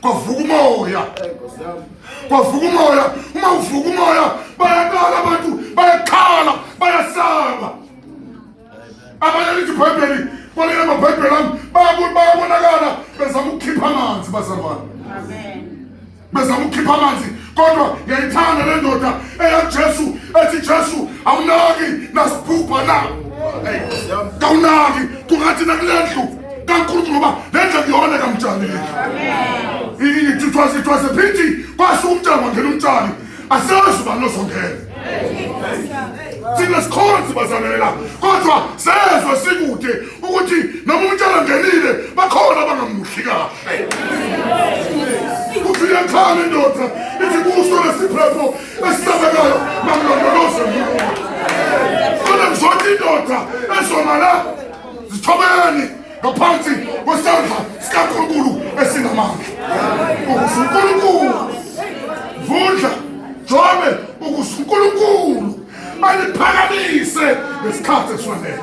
kwavuka umoya. Kwavuka umoya. Uma uvuka umoya bayaqala abantu bayakhala bayasaba. Abanye lithi iBhayibheli kolena amabhayibheli ami bayabonakala bezama ukukhipha amanzi bazalwane. Amen. Bezama ukukhipha amanzi kodwa yayithanda le ndoda eyaJesu ethi Jesu awunaki nasibhubha na. Kawunaki kungathi nakulendlu kaNkulunkulu ngoba lendlu kuyona kamtshali. Amen. It was a pity kwasuka umtshali wangena umtshali asazi uba nozongena. Thina sikhonzi bazalela kodwa sezwe sikude ukuthi noma umtshali angenile bakhona abangamuhli kahle. Uthi uyakhala indoda ithi kuso lesiphepho esisabekayo mamlondoloze umuntu. Kodwa ngizonke indoda ezomala zithobeni ngaphansi kwesandla sikaNkulunkulu esinamandla. Ukuze uNkulunkulu vundla jobe ukuze uNkulunkulu aliphakamise ngesikhathi esifanele.